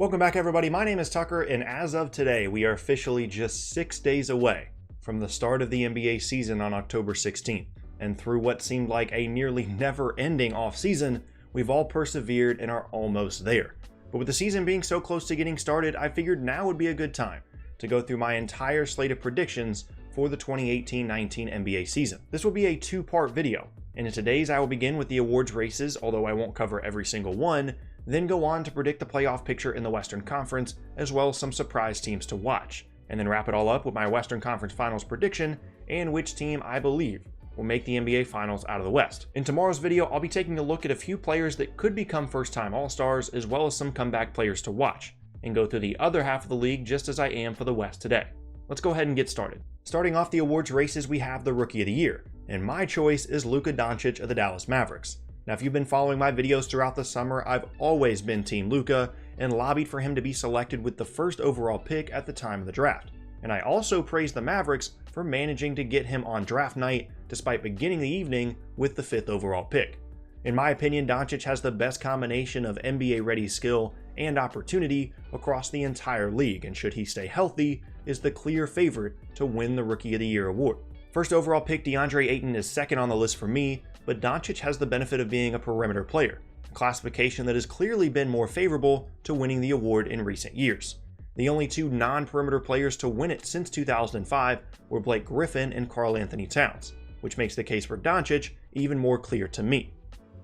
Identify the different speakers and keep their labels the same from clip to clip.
Speaker 1: Welcome back everybody, my name is Tucker, and as of today, we are officially just 6 days away from the start of the NBA season on October 16th. And through what seemed like a nearly never-ending offseason, we've all persevered and are almost there. But with the season being so close to getting started, I figured now would be a good time to go through my entire slate of predictions for the 2018-19 NBA season. This will be a two-part video, and in today's I will begin with the awards races, although I won't cover every single one, then go on to predict the playoff picture in the Western Conference, as well as some surprise teams to watch, and then wrap it all up with my Western Conference Finals prediction and which team I believe will make the NBA Finals out of the West. In tomorrow's video, I'll be taking a look at a few players that could become first-time All-Stars, as well as some comeback players to watch, and go through the other half of the league just as I am for the West today. Let's go ahead and get started. Starting off the awards races, we have the Rookie of the Year, and my choice is LUKA Doncic of the Dallas Mavericks. Now, if you've been following my videos throughout the summer, I've always been Team LUKA and lobbied for him to be selected with the first overall pick at the time of the draft. And I also praised the Mavericks for managing to get him on draft night despite beginning the evening with the 5th overall pick. In my opinion, Doncic has the best combination of NBA-ready skill and opportunity across the entire league, and should he stay healthy, is the clear favorite to win the Rookie of the Year award. First overall pick DeAndre Ayton is second on the list for me, but Doncic has the benefit of being a perimeter player, a classification that has clearly been more favorable to winning the award in recent years. The only two non-perimeter players to win it since 2005 were Blake Griffin and Karl Anthony Towns, which makes the case for Doncic even more clear to me.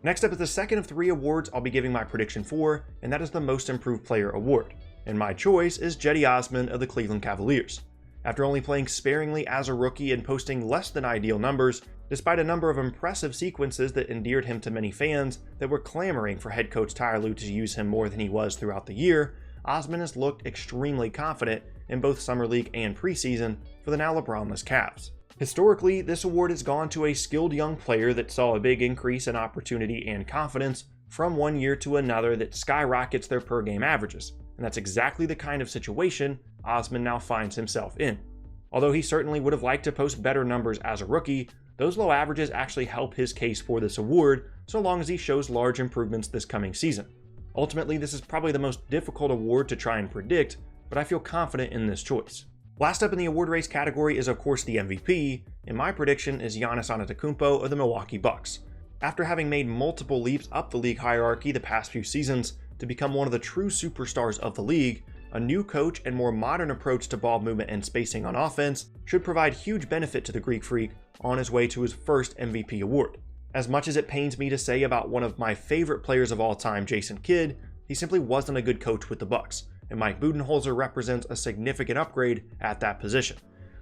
Speaker 1: Next up is the second of 3 awards I'll be giving my prediction for, and that is the Most Improved Player award. And my choice is Cedi Osman of the Cleveland Cavaliers. After only playing sparingly as a rookie and posting less than ideal numbers, despite a number of impressive sequences that endeared him to many fans that were clamoring for head coach Ty Lue to use him more than he was throughout the year, Osman has looked extremely confident in both Summer League and preseason for the now LeBron-less Cavs. Historically, this award has gone to a skilled young player that saw a big increase in opportunity and confidence from one year to another that skyrockets their per-game averages, and that's exactly the kind of situation Osman now finds himself in. Although he certainly would have liked to post better numbers as a rookie, those low averages actually help his case for this award so long as he shows large improvements this coming season. Ultimately, this is probably the most difficult award to try and predict, but I feel confident in this choice. Last up in the award race category is of course the MVP, and my prediction is Giannis Antetokounmpo of the Milwaukee Bucks. After having made multiple leaps up the league hierarchy the past few seasons to become one of the true superstars of the league, a new coach and more modern approach to ball movement and spacing on offense should provide huge benefit to the Greek Freak on his way to his first MVP award. As much as it pains me to say about one of my favorite players of all time, Jason Kidd, he simply wasn't a good coach with the Bucks, and Mike Budenholzer represents a significant upgrade at that position.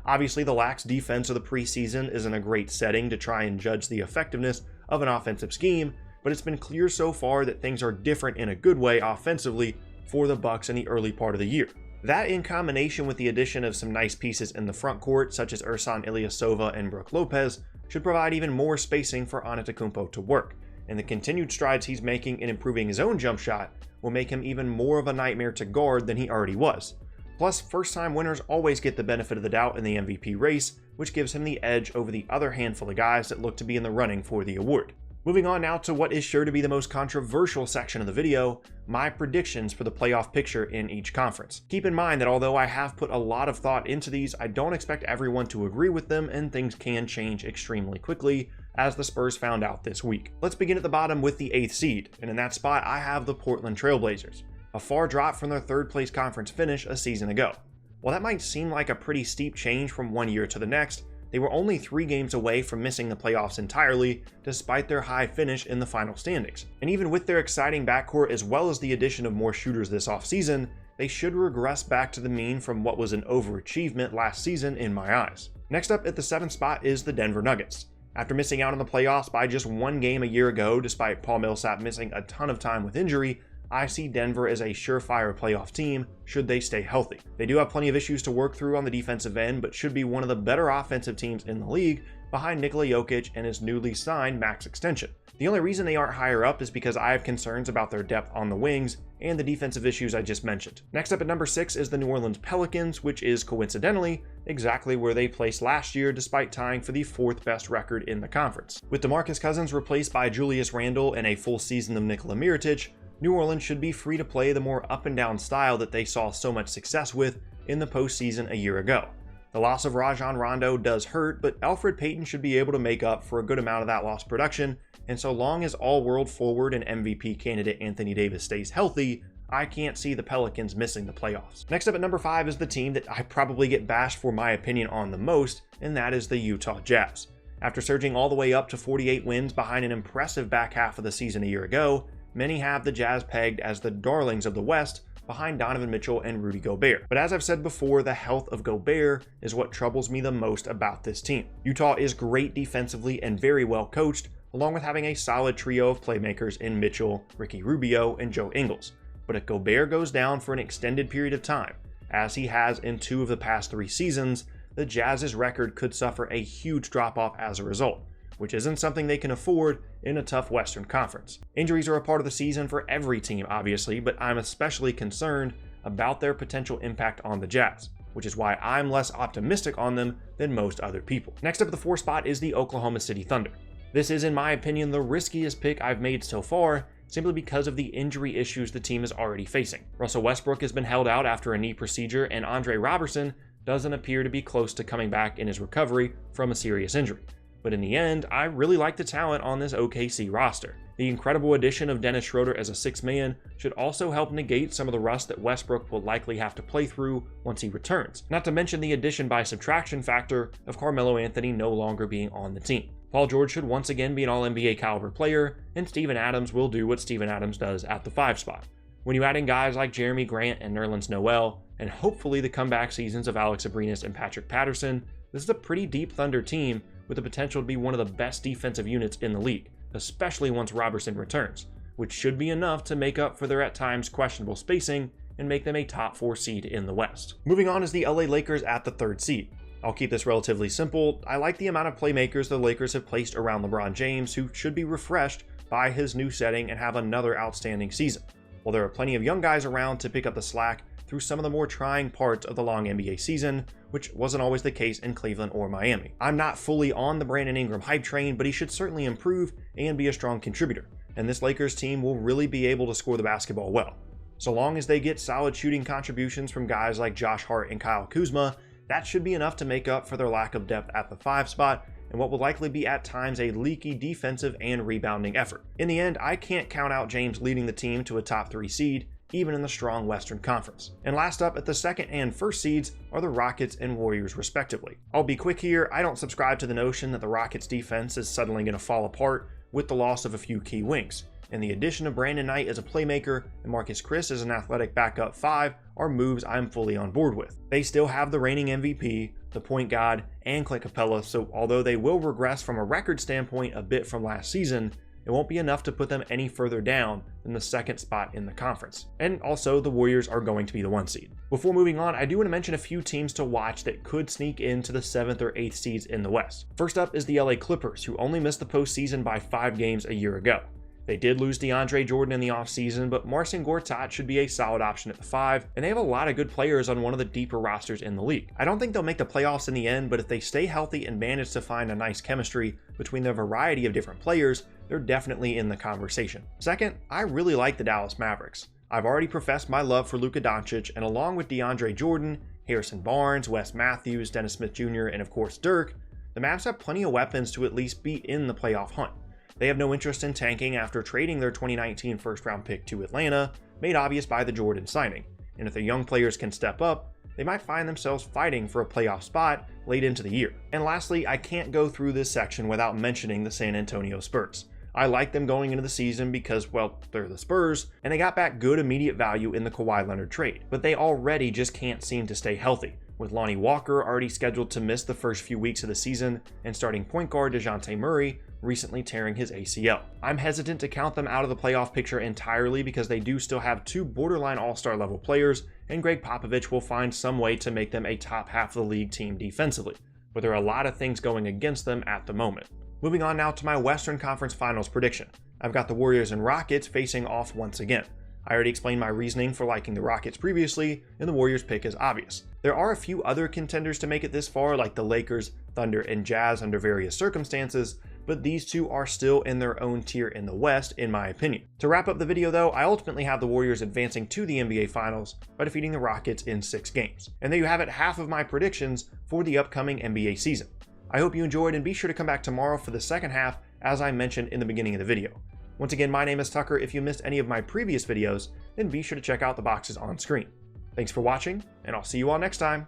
Speaker 1: Obviously, the lax defense of the preseason isn't a great setting to try and judge the effectiveness of an offensive scheme, but it's been clear so far that things are different in a good way offensively for the Bucks in the early part of the year. That, in combination with the addition of some nice pieces in the front court such as Ersan Ilyasova and Brook Lopez, should provide even more spacing for Antetokounmpo to work, and the continued strides he's making in improving his own jump shot will make him even more of a nightmare to guard than he already was. Plus, first-time winners always get the benefit of the doubt in the MVP race, which gives him the edge over the other handful of guys that look to be in the running for the award. Moving on now to what is sure to be the most controversial section of the video, my predictions for the playoff picture in each conference. Keep in mind that although I have put a lot of thought into these, I don't expect everyone to agree with them, and things can change extremely quickly, as the Spurs found out this week. Let's begin at the bottom with the 8th seed, and in that spot I have the Portland TRAILBLAZERS, a far drop from their 3rd place conference finish a season ago. While that might seem like a pretty steep change from one year to the next, they were only 3 games away from missing the playoffs entirely, despite their high finish in the final standings. And even with their exciting backcourt as well as the addition of more shooters this offseason, they should regress back to the mean from what was an overachievement last season in my eyes. Next up at the 7th spot is the Denver Nuggets. After missing out on the playoffs by just 1 game a year ago, despite Paul Millsap missing a ton of time with injury, I see Denver as a surefire playoff team should they stay healthy. They do have plenty of issues to work through on the defensive end, but should be one of the better offensive teams in the league behind Nikola Jokic and his newly signed max extension. The only reason they aren't higher up is because I have concerns about their depth on the wings and the defensive issues I just mentioned. Next up at number 6 is the New Orleans Pelicans, which is coincidentally exactly where they placed last year despite tying for the 4th best record in the conference. With DeMarcus Cousins replaced by Julius Randle and a full season of Nikola Mirotic, New Orleans should be free to play the more up and down style that they saw so much success with in the postseason a year ago. The loss of Rajon Rondo does hurt, but Elfrid Payton should be able to make up for a good amount of that lost production, and so long as all-world forward and MVP candidate Anthony Davis stays healthy, I can't see the Pelicans missing the playoffs. Next up at number 5 is the team that I probably get bashed for my opinion on the most, and that is the Utah Jazz. After surging all the way up to 48 wins behind an impressive back half of the season a year ago, many have the Jazz pegged as the darlings of the West, behind Donovan Mitchell and Rudy Gobert. But as I've said before, the health of Gobert is what troubles me the most about this team. Utah is great defensively and very well coached, along with having a solid trio of playmakers in Mitchell, Ricky Rubio, and Joe Ingles. But if Gobert goes down for an extended period of time, as he has in 2 of the past 3 seasons, the Jazz's record could suffer a huge drop-off as a result, which isn't something they can afford in a tough Western Conference. Injuries are a part of the season for every team, obviously, but I'm especially concerned about their potential impact on the Jazz, which is why I'm less optimistic on them than most other people. Next up at the 4th spot is the Oklahoma City Thunder. This is, in my opinion, the riskiest pick I've made so far, simply because of the injury issues the team is already facing. Russell Westbrook has been held out after a knee procedure, and Andre Robertson doesn't appear to be close to coming back in his recovery from a serious injury. But in the end, I really like the talent on this OKC roster. The incredible addition of Dennis Schroeder as a 6th man should also help negate some of the rust that Westbrook will likely have to play through once he returns. Not to mention the addition by subtraction factor of Carmelo Anthony no longer being on the team. Paul George should once again be an All-NBA caliber player, and Steven Adams will do what Steven Adams does at the 5 spot. When you add in guys like Jeremy Grant and Nerlens Noel, and hopefully the comeback seasons of Alex Abrinas and Patrick Patterson, this is a pretty deep Thunder team with the potential to be one of the best defensive units in the league, especially once Robertson returns, which should be enough to make up for their at times questionable spacing and make them a top 4 seed in the West. Moving on is the LA Lakers at the 3rd seed. I'll keep this relatively simple. I like the amount of playmakers the Lakers have placed around LeBron James, who should be refreshed by his new setting and have another outstanding season. While there are plenty of young guys around to pick up the slack through some of the more trying parts of the long NBA season, which wasn't always the case in Cleveland or Miami. I'm not fully on the Brandon Ingram hype train, but he should certainly improve and be a strong contributor, and this Lakers team will really be able to score the basketball well. So long as they get solid shooting contributions from guys like Josh Hart and Kyle Kuzma, that should be enough to make up for their lack of depth at the 5 spot, and what will likely be at times a leaky defensive and rebounding effort. In the end, I can't count out James leading the team to a top 3 seed, even in the strong Western Conference. And last up at the 2nd and 1st seeds are the Rockets and Warriors respectively. I'll be quick here, I don't subscribe to the notion that the Rockets defense is suddenly going to fall apart with the loss of a few key wings. And the addition of Brandon Knight as a playmaker and Marcus Chris as an athletic backup 5 are moves I'm fully on board with. They still have the reigning MVP, the point guard, and Clint Capella, so although they will regress from a record standpoint a bit from last season, it won't be enough to put them any further down than the 2nd spot in the conference. And also, the Warriors are going to be the 1 seed. Before moving on, I do want to mention a few teams to watch that could sneak into the 7th or 8th seeds in the West. First up is the LA Clippers, who only missed the postseason by 5 games a year ago. They did lose DeAndre Jordan in the offseason, but Marcin Gortat should be a solid option at the 5, and they have a lot of good players on one of the deeper rosters in the league. I don't think they'll make the playoffs in the end, but if they stay healthy and manage to find a nice chemistry between the variety of different players, they're definitely in the conversation. Second, I really like the Dallas Mavericks. I've already professed my love for LUKA Doncic, and along with DeAndre Jordan, Harrison Barnes, Wes Matthews, Dennis Smith Jr., and of course Dirk, the Mavs have plenty of weapons to at least be in the playoff hunt. They have no interest in tanking after trading their 2019 first-round pick to Atlanta, made obvious by the Jordan signing. And if the young players can step up, they might find themselves fighting for a playoff spot late into the year. And lastly, I can't go through this section without mentioning the San Antonio Spurs. I like them going into the season because, well, they're the Spurs, and they got back good immediate value in the Kawhi Leonard trade. But they already just can't seem to stay healthy, with Lonnie Walker already scheduled to miss the first few weeks of the season, and starting point guard DeJounte Murray recently tearing his ACL. I'm hesitant to count them out of the playoff picture entirely because they do still have 2 borderline all-star level players, and Greg Popovich will find some way to make them a top half of the league team defensively, but there are a lot of things going against them at the moment. Moving on now to my Western Conference Finals prediction. I've got the Warriors and Rockets facing off once again. I already explained my reasoning for liking the Rockets previously, and the Warriors pick is obvious. There are a few other contenders to make it this far, like the Lakers, Thunder, and Jazz under various circumstances, but these two are still in their own tier in the West, in my opinion. To wrap up the video though, I ultimately have the Warriors advancing to the NBA Finals by defeating the Rockets in 6 games. And there you have it, half of my predictions for the upcoming NBA season. I hope you enjoyed, and be sure to come back tomorrow for the second half, as I mentioned in the beginning of the video. Once again, my name is Tucker. If you missed any of my previous videos, then be sure to check out the boxes on screen. Thanks for watching, and I'll see you all next time.